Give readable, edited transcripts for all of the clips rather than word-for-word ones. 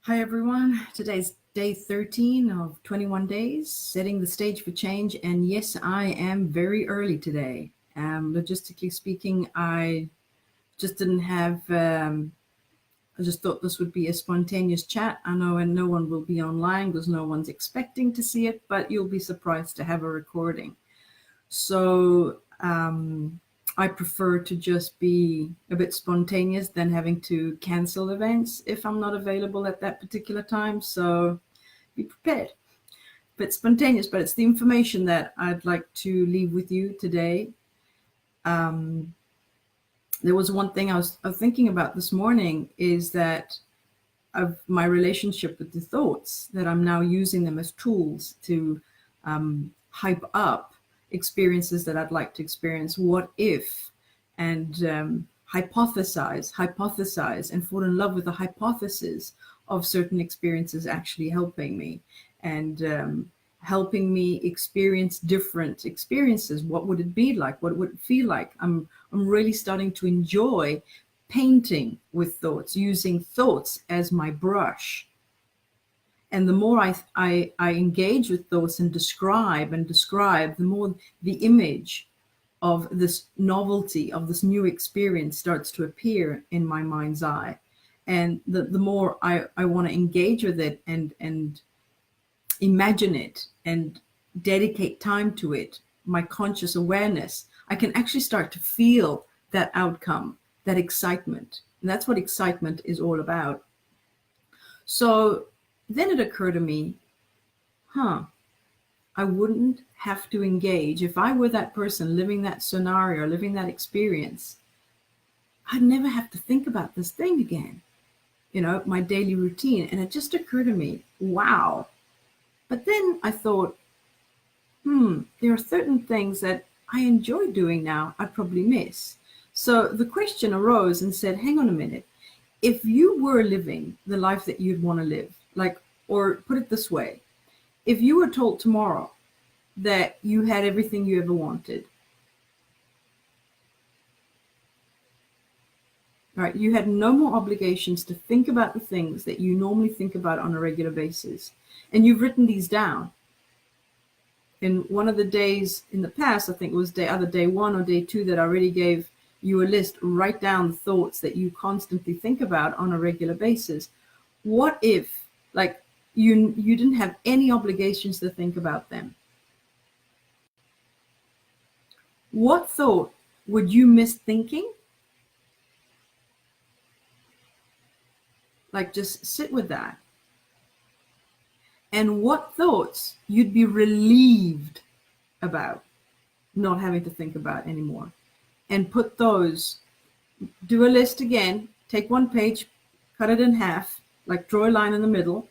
Hi, everyone. Today's day 13 of 21 days, setting the stage for change. And yes, I am very early today. Logistically speaking, I just didn't have, I just thought this would be a spontaneous chat. I know, and no one will be online because no one's expecting to see it, but you'll be surprised to have a recording. So, I prefer to just be a bit spontaneous than having to cancel events if I'm not available at that particular time. So be prepared. A bit spontaneous, but it's the information that I'd like to leave with you today. There was one thing I was thinking about this morning is that of my relationship with the thoughts, that I'm now using them as tools to hype up experiences that I'd like to experience. What if? And hypothesize, and fall in love with the hypothesis of certain experiences actually helping me and helping me experience different experiences. What would it be like? What would it feel like? I'm really starting to enjoy painting with thoughts, using thoughts as my brush. And the more I engage with thoughts and describe, the more the image of this novelty, of this new experience starts to appear in my mind's eye. And the more I want to engage with it and imagine it and dedicate time to it, my conscious awareness, I can actually start to feel that outcome, that excitement. And that's what excitement is all about. So then it occurred to me, I wouldn't have to engage. If I were that person living that scenario, living that experience, I'd never have to think about this thing again, my daily routine. And it just occurred to me, wow. But then I thought, there are certain things that I enjoy doing now I'd probably miss. So the question arose and said, hang on a minute. If you were living the life that you'd want to live, or put it this way, if you were told tomorrow that you had everything you ever wanted, right? You had no more obligations to think about the things that you normally think about on a regular basis. And you've written these down. In one of the days in the past, I think it was either day 1 or day 2, that I already gave you a list. Write down the thoughts that you constantly think about on a regular basis. What if, you didn't have any obligations to think about them? What thought would you miss thinking? Just sit with that. And what thoughts you'd be relieved about not having to think about anymore. And put those, do a list again, take 1 page, cut it in half, draw a line in the middle,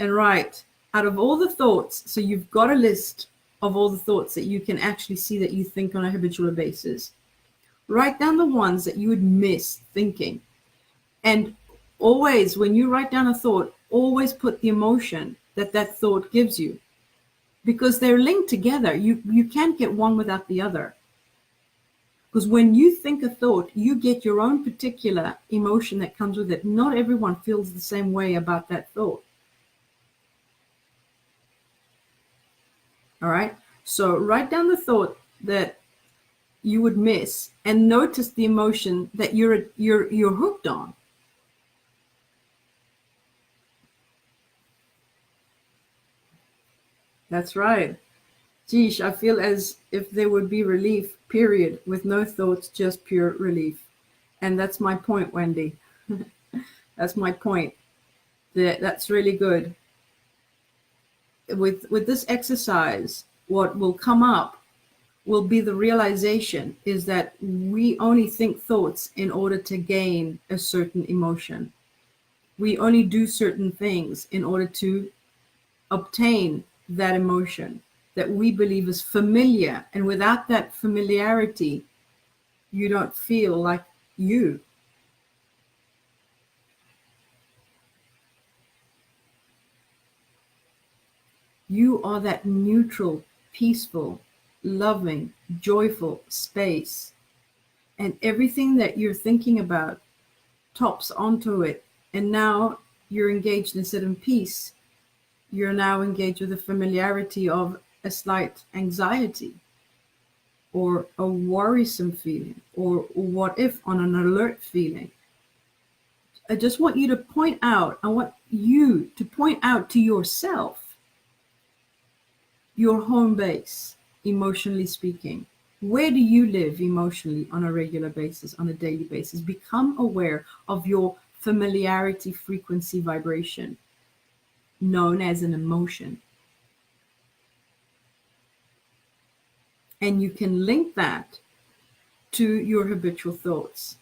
and write out of all the thoughts. So you've got a list of all the thoughts that you can actually see that you think on a habitual basis. Write down the ones that you would miss thinking. And always, when you write down a thought, always put the emotion that thought gives you, because they're linked together. You can't get one without the other. Because when you think a thought, you get your own particular emotion that comes with it. Not everyone feels the same way about that thought. All right. So write down the thought that you would miss and notice the emotion that you're hooked on. That's right. Geesh, I feel as if there would be relief, period, with no thoughts, just pure relief. And that's my point, Wendy. That's my point. That's really good. With this exercise, what will come up will be the realization is that we only think thoughts in order to gain a certain emotion. We only do certain things in order to obtain that emotion that we believe is familiar. And without that familiarity, you don't feel like you. You are that neutral, peaceful, loving, joyful space. And everything that you're thinking about tops onto it. And now you're engaged instead in peace, you're now engaged with the familiarity of a slight anxiety or a worrisome feeling or what if on an alert feeling. I just want you to point out, I want you to point out to yourself your home base, emotionally speaking. Where do you live emotionally on a regular basis, on a daily basis? Become aware of your familiarity, frequency, vibration, known as an emotion. And you can link that to your habitual thoughts.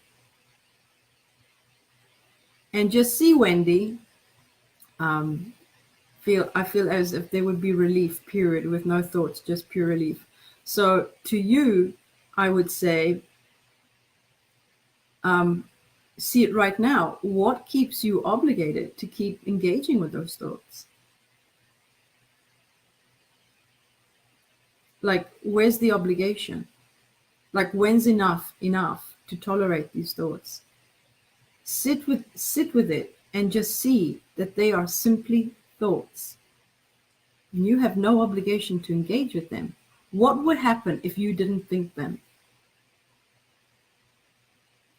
And just see, Wendy, I feel as if there would be relief, period, with no thoughts, just pure relief. So to you, I would say, see it right now. What keeps you obligated to keep engaging with those thoughts? Like, where's the obligation? Like, when's enough to tolerate these thoughts? Sit with it and just see that they are simply thoughts. And you have no obligation to engage with them. What would happen if you didn't think them?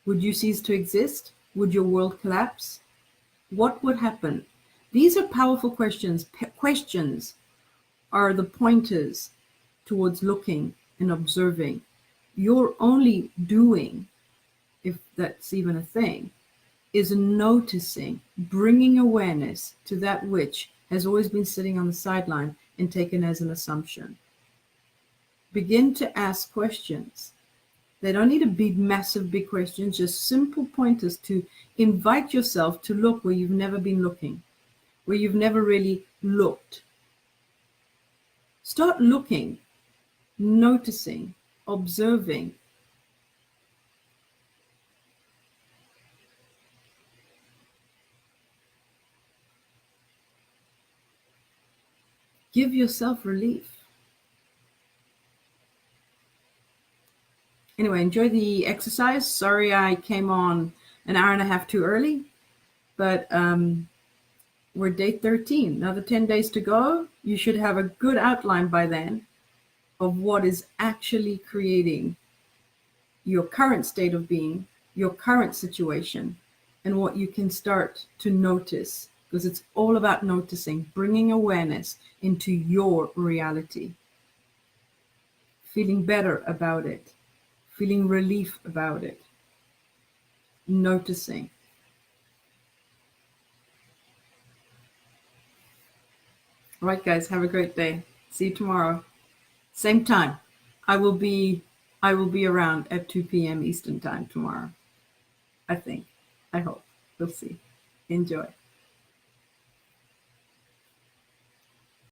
Would you cease to exist? Would your world collapse? What would happen? These are powerful questions. Questions are the pointers towards looking and observing. You're only doing, if that's even a thing, is noticing, bringing awareness to that which has always been sitting on the sideline and taken as an assumption. Begin to ask questions. They don't need to be massive, big questions, just simple pointers to invite yourself to look where you've never been looking, where you've never really looked. Start looking, noticing, observing. Give yourself relief. Anyway, enjoy the exercise. Sorry I came on an hour and a half too early, but we're day 13. Another 10 days to go. You should have a good outline by then of what is actually creating your current state of being, your current situation, and what you can start to notice, because it's all about noticing, bringing awareness into your reality, feeling better about it, feeling relief about it, noticing. All right, guys, have a great day. See you tomorrow. Same time. I will be around at 2 p.m. Eastern time tomorrow. I think. I hope. We'll see. Enjoy.